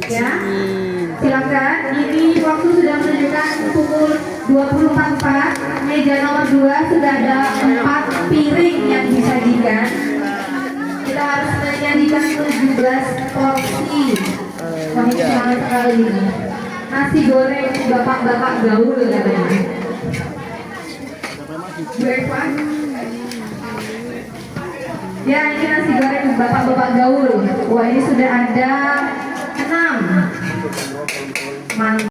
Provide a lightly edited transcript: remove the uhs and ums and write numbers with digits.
Ya, silakan. Ini waktu sudah menunjukkan pukul 20.44. Meja nomor 2 sudah ada 4 piring yang disajikan. Kita harus menyajikan 17 porsi. Wah, ini semangat sekali ini. Nasi goreng bapak-bapak gaul katanya. Breakfast. Ya, ini nasi goreng bapak-bapak gaul. Wah, ini sudah ada 6. Mantap.